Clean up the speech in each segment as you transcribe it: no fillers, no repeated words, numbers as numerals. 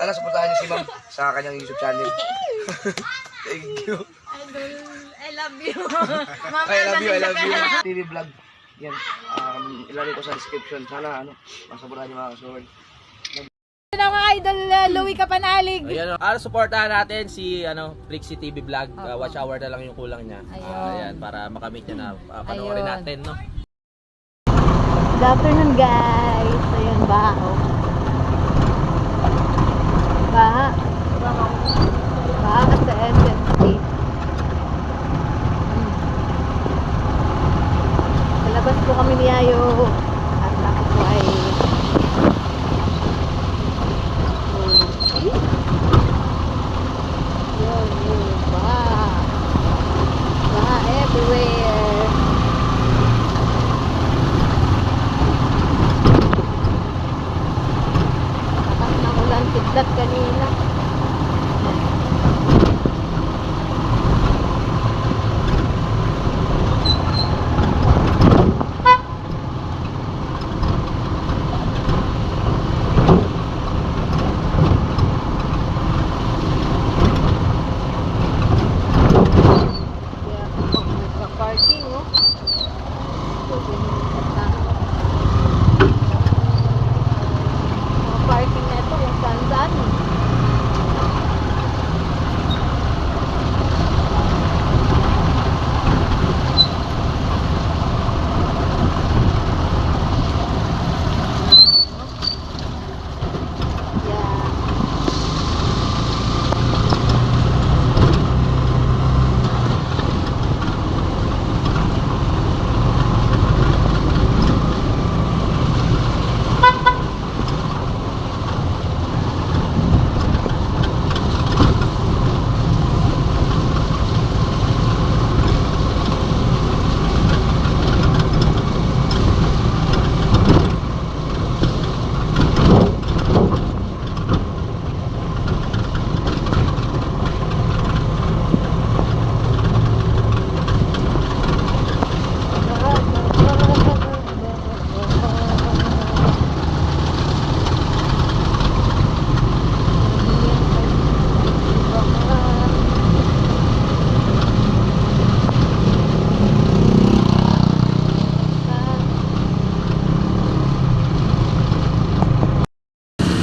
Sana supportahan niyo si Ma'am sa kanyang YouTube channel. Thank you. Idol, I love you. I love you. TV vlog. Yan. Ilalagay ko sa description. Sana masaburan niyo mga kasuward. Ano mga idol, Louie Kapanalig. Ayan, supportahan natin si Flixie TV Vlog. Watch hour na lang yung kulang niya. Ayan, para makamit niya na panoorin natin, no? Good afternoon, guys. Ayan, baho. Baha at the SMT. Palabas po kami ni Ayo. At ako po ay baha everywhere. Lakas ng ulan, kidlat kanina. Parking, oh. Parking na ito, yung saan-saan.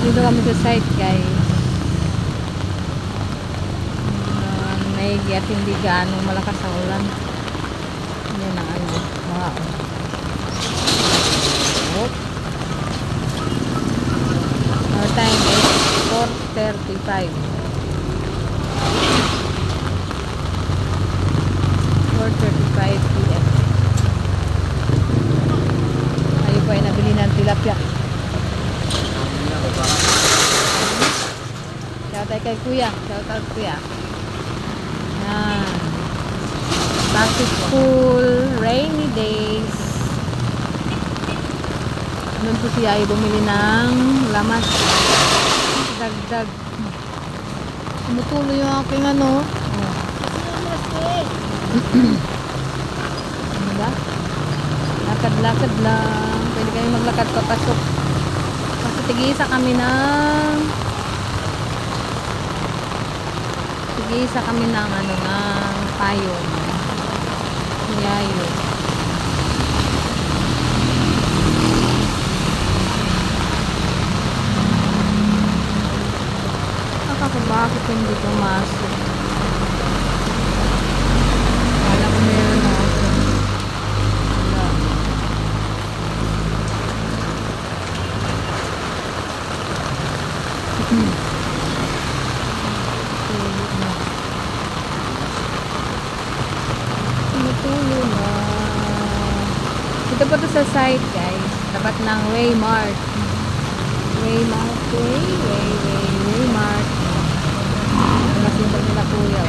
Dito kami sa site, guys. Naigi at hindi gaano malakas ang ulan. Yan ang wow. Our time is 4:35. 4:35 PM. Tayo po ay nabili ng tilapia. Shout out kay Kuya. Shout out Kuya. Yan. Back to school. Rainy days. Doon po siya ay bumili ng lamas. Dagdag. Tumutuloy yung aking ano. Ano ba? Lakad-lakad lang. Pwede kayo maglakad papasok. Kasi tigisa kami ng payong. Yayo. Bakit hindi pumasok? Wala ko meron ako. Wala. Tumutulo na. Dito po to sa site, guys. Tapat ng Waymart. Waymart. Waymart. Kasi yung nila kuya.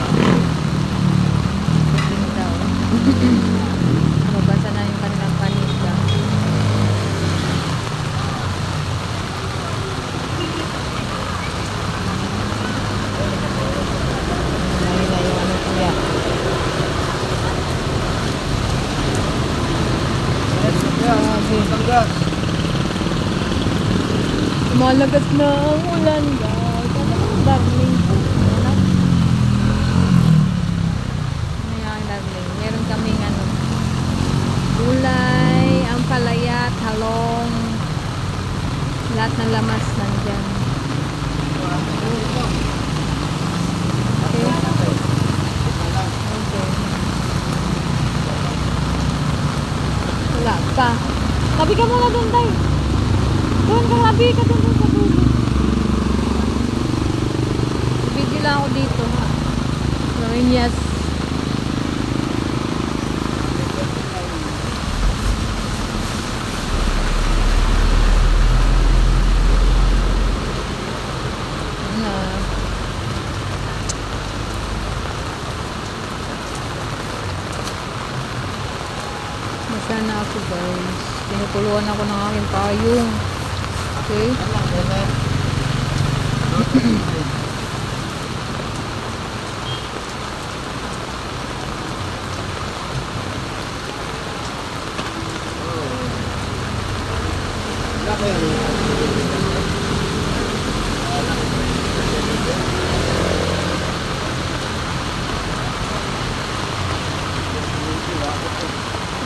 Pagking daw. Mabasa na yung kanilang paninda. Ayun na yung ano kuya. Malagas na ang ulan, guys. darling. Ano? Ayan, darling. Meron kaming ano, gulay, ampalaya, talong, lahat ng lamas nandyan. Okay. Okay. Wala pa. Tabi ka muna doon, Day. Doon ka, labi ka doon sa dulo. Video lang ako dito, ha. Marinyas. Ano? Nasa na ako, guys. Pinupuluan ako ng aking payong. Okay?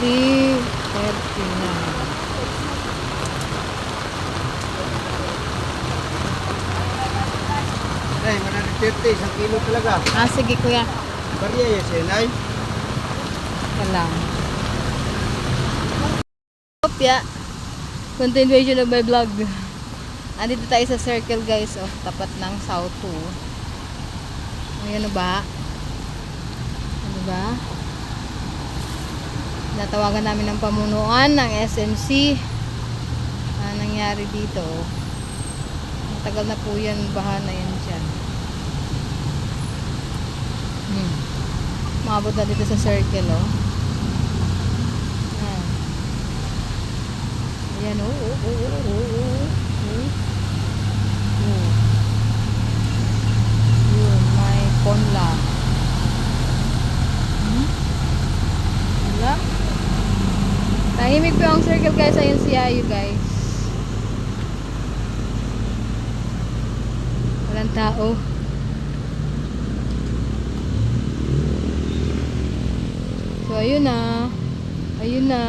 Three, 39. Ay, 150, isang kilo talaga. Ah, sige kuya. Bariya yan siya, Nay. Yan lang. Opya. Continuation of my vlog. Andito tayo sa circle, guys. Oh, tapat ng South 2. Ayan na ba? Ano ba? Natawagan namin ng pamunuan ng SMC. Ano nangyari dito? Matagal na po yan. Baha na yan dyan. Maabot na dito sa circle, oh. Ayan. Ayan, oh, oh, oh, oh, oh, oh. Oh. Yun, may ponla. Wala. Tahimik po ang circle, guys. Ayun si Ayu, guys. Walang tao. So, ayun na. Ayun na.